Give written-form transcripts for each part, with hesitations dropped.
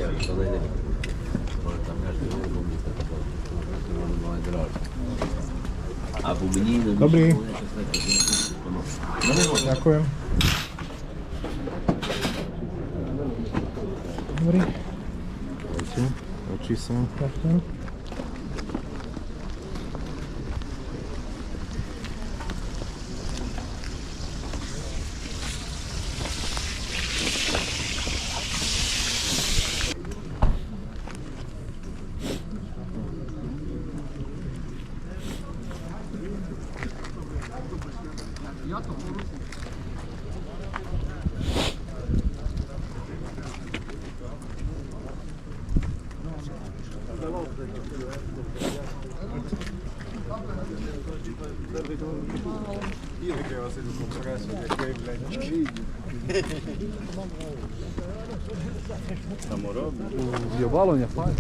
to nejde. Ale tam každý bubní to je dražší. A bubní... Dobrý. Ďakujem. Dobrý. Oči sa. Ďakujem. Zjebalo nie fajnie.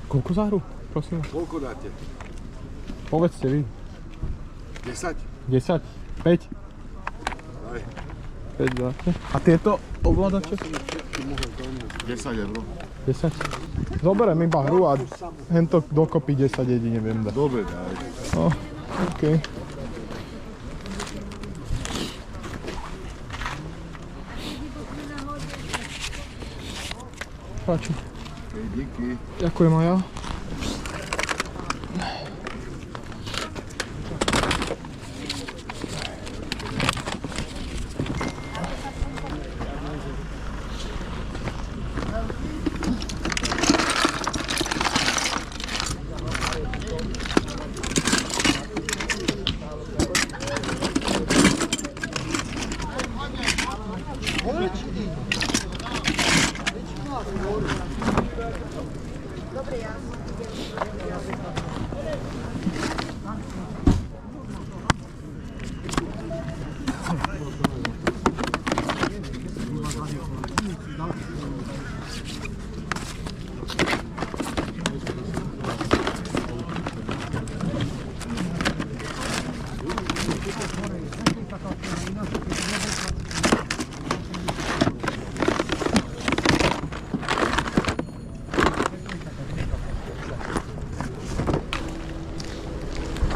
Koľko za hru? Prosím vás. Koľko dáte? Povedzte vy. 10? 10? 5? Daj. 5 dáte. A tieto ovládače? 10 euro. 10? Zoberiem iba hru a hento dokopy 10 jedine viem dať. Dobre, daj. No, okej. Páči. Díky. Ďakujem aj ja.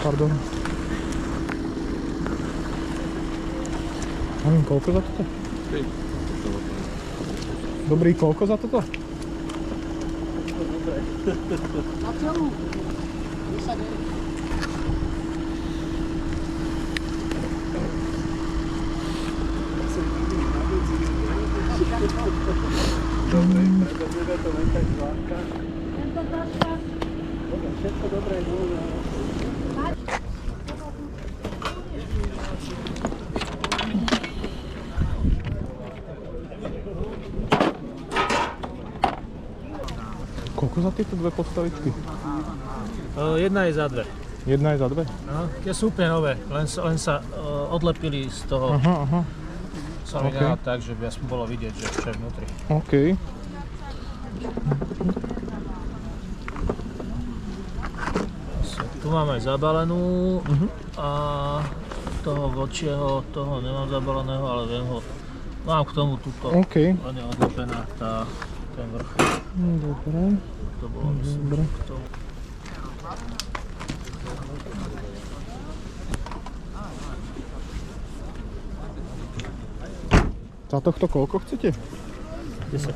Pardon. Neviem, koľko za toto? Dobrý, koľko za toto? Na celú 10 eur. Dobre, pretože to len tak zvláška. Dobre, všetko dobré, dobré. Koľko za tieto dve postavičky? Jedna je za dve. Jedna je za dve? No, tie sú úplne nové, len sa odlepili z toho Aha. samého, tak, že by aspoň bolo vidieť, že čo je vnútri. OK. Tu mám aj zabalenú a toho vlčieho, toho nemám zabaleného, ale viem ho, mám k tomu túto, OK. len je odlepená ten vrch. Dobre. To bolo myslím Dobre. k tomu. Za tohto koľko chcete? 10.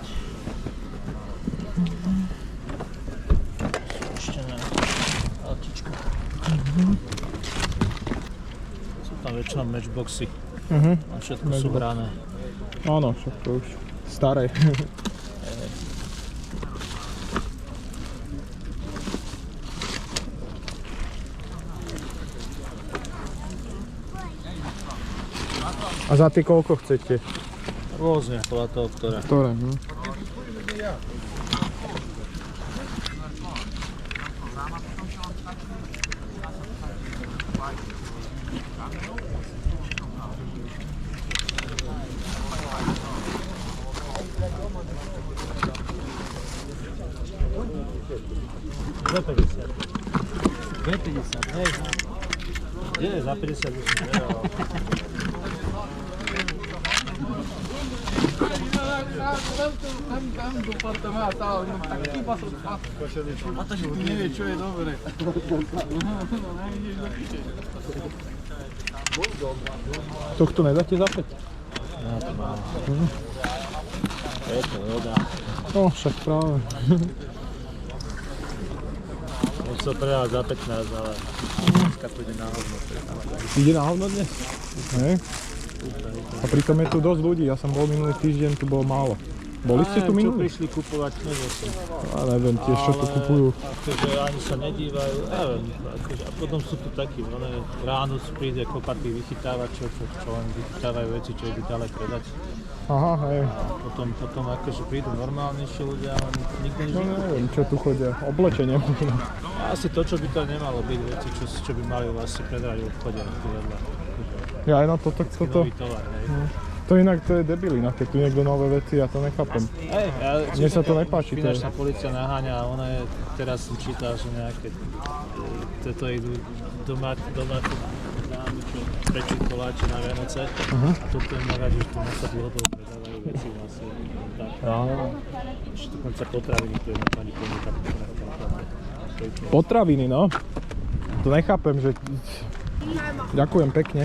Ešte ne. Altičko. Sú tam väčšinou matchboxy. A všetko sú hrané. Áno, však to už staré. A za tie koľko chcete? Rôzne, podľa toho, ktoré. Ktoré, no? 2,50, hej. Nie, za 50 už som nedal. Tam dopadne má tá, no tak iba som a to, že ty nevie, čo je dobre. Tohto nedáte za 5? Ja to mám. Je to voda. No, však práve. Už sa predal za 15, ale dneska pôjde na hovno. Ide na hovno dnes? Hej. A pritom je tu dosť ľudí, ja som bol minulý týždeň, tu bolo málo. Boli ste tu Čo minulý? prišli kupovať, neviem. Ja neviem tiež, čo tu kupujú. Akože ani sa nedívajú, neviem. Akože, a potom sú tu takí, ráno príde kopa tých vychytávačov, čo len vychytávajú veci, čo idú ďalej predať. Aha, hej. Potom akože prídu normálnejšie ľudia, ale nikto nič No nekúpi. neviem, čo tu chodia. Oblečenie možno. Asi to, čo by to nemalo byť, veci, čo by mali vlastne predať v obchode, tu vedľa. Ja aj na toto. Nový tovar, hej. To inak to je debilina, keď tu niekto nové veci, ja to nechápem. Hej, Mne sa to nepáči, to je. Finančná polícia naháňa a ona je, teraz som čítal, že nejaké, toto idú domáce dámy, čo pečú koláče na Vianoce. A toto je mať, že tu sa dlhodobo predávajú veci vlastne. Dokonca potraviny, tu jedna pani podniká. Potraviny, no. To nechápem, že... Ďakujem pekne.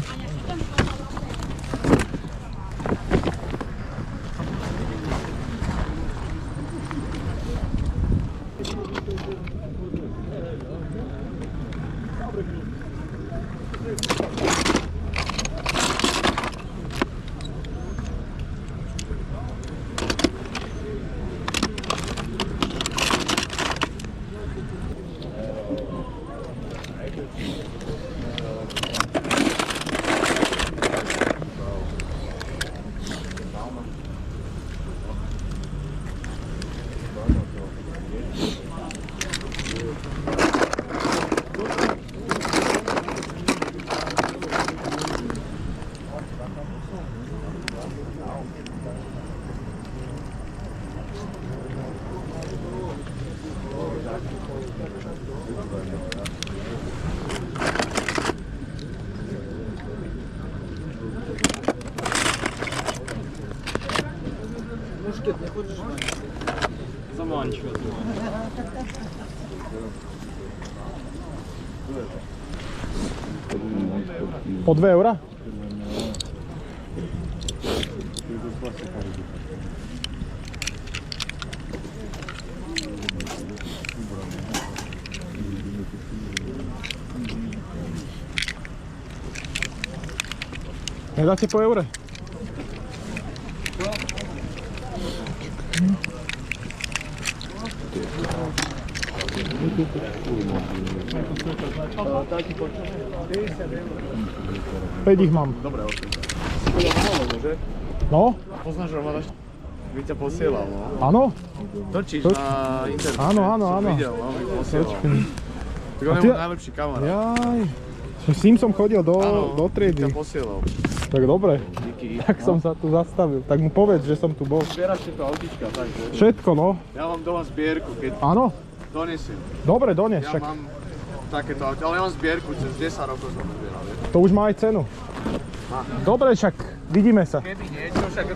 Заманчиво. Po 2 eurá? Nedáte po eure? Päť ich mám. Dobre, ok. Málo, že? No? Poznáš Romana? By ťa posielal, no. Áno? Točíš Toč- na internete. Áno, áno, Som áno. videl, no, mi posielal. Počkaj. Tak on A je ty- môj najlepší kamarát. Jaj. S ním som chodil do Áno, triedy. by ťa posielal. Tak dobre. Díky. Tak som sa tu zastavil. Tak mu povedz, že som tu bol. Zbieraš tieto autička, tak, že? Všetko, no. Ja mám doma zbierku, keď Áno? donesiem. Dobre, dones. Ja Však mám takéto auto, ale ja mám zbierku, cez 10 rokov som zbieral, vieš. to už má aj cenu. Dobre, však vidíme sa. Keby niečo, však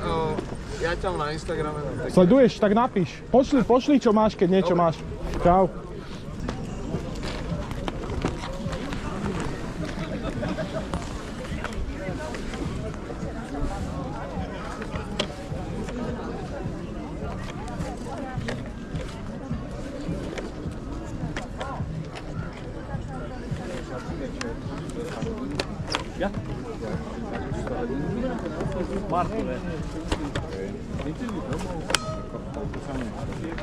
ja ťa mám na Instagrame. No, tak... Sleduješ, tak napíš. Pošli, čo máš, keď niečo máš. Čau. Martové.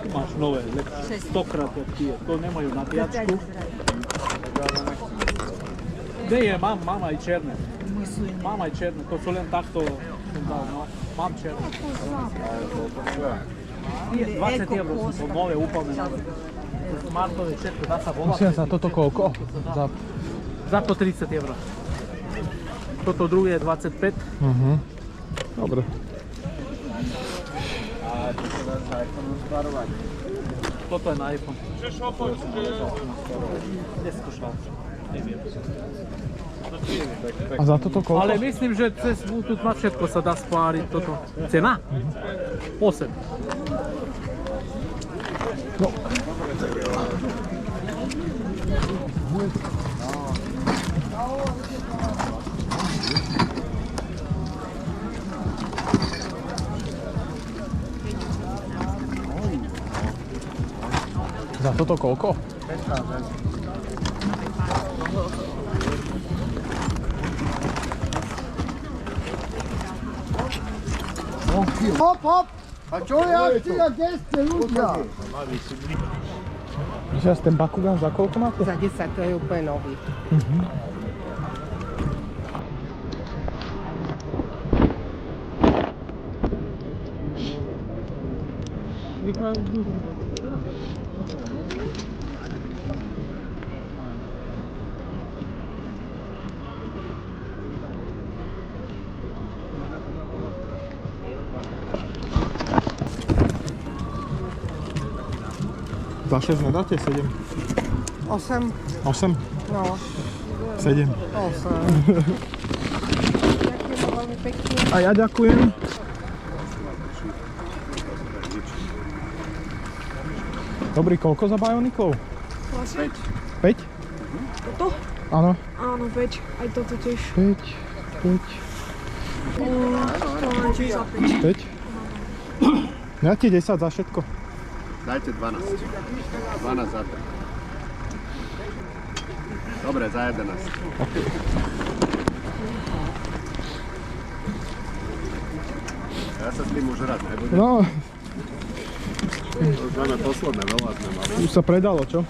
Tu máš nové, lepšie. 100-krát lepšie. To nemajú nabíjačku. Kde je? Mám aj černé. Mám aj černé. To sú len takto som dal, no. Mám černé. 20 eur sú to nové, úplne nové. Martové všetko, dá sa volať. Prosím sa, toto koľko? Za to 30 eur. Toto druhé je 25. Dobre. A to sa dá sa aj sparovať. Toto je na iPhone. Neskúšal. Neviem. A za toto koľko? Ale myslím, že cez Bluetooth na všetko sa dá spáriť toto. Cena? 8. No. Za toto koľko? Hop, hop! A čo je akcia? Kde ste ľudia? Že ten Bakugan za koľko máte? Za 10, to je úplne nový. Za 6 nedáte? 7? 8, 8? no, 7. 8. Ďakujem veľmi pekne. A ja ďakujem. Dobrý, koľko za Bioniclov? 5. 5? Toto? Áno. Áno, 5. Aj toto tiež. 5, 5, To mám tiež za 5. 5. Ja ti 10 za všetko. Dajte 12. 12 za to. Dobre, za 11. Ja sa s tým už rád nebudem. No, Už máme posledné, veľa sme mali. už sa predalo, čo?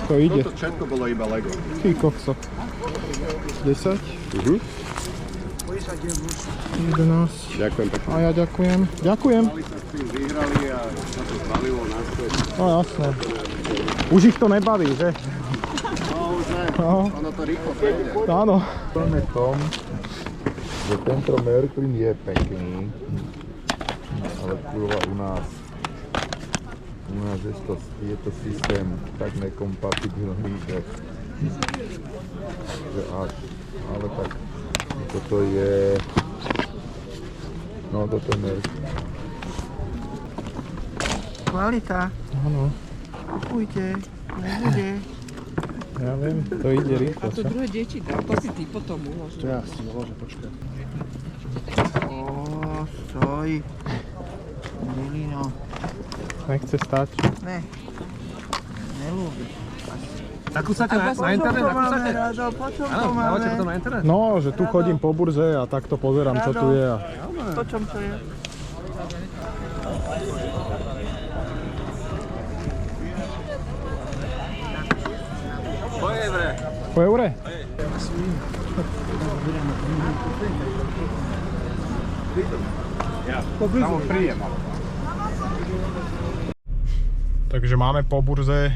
To ide. Toto všetko bolo iba Lego. Ty kokso. 10, 11. Ďakujem pekne. A ja ďakujem. Ďakujem. Mali sa s tým vyhrali a sa to zvalilo naspäť. No jasné. Už ich to nebaví, že? No už ne, No. ono to rýchlo prejde. Áno. Máme v tom, že tento Merklin je pekný, ale kurva u nás je to systém tak nekompatibilný, že až, ale tak toto je, no toto je Merklin. Kvalita. Áno. Kupujte. Nebude. Ja viem, to ide rýchlo, To čo? druhé deti dal, to si ty potom uložil. Ja si uložím, počkaj. Stoj. Milino. Nechce stať. Ne. Nelúbi. Nakúsate na internet? Nakúsate? Počom Áno, to dávate to máme? na internet? No, že tu chodím po burze a takto pozerám, čo tu je. Počom to je? Po eure? Takže máme po burze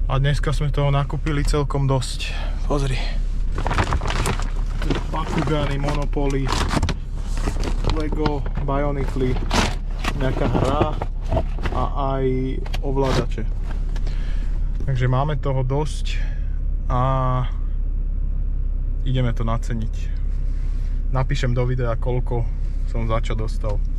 a dneska sme toho nakúpili celkom dosť. Pozri. Bakugany, Monopoly, Lego, Bionicly, nejaká hra a aj ovládače. Takže máme toho dosť a ideme to naceniť. Napíšem do videa, koľko som za čo dostal.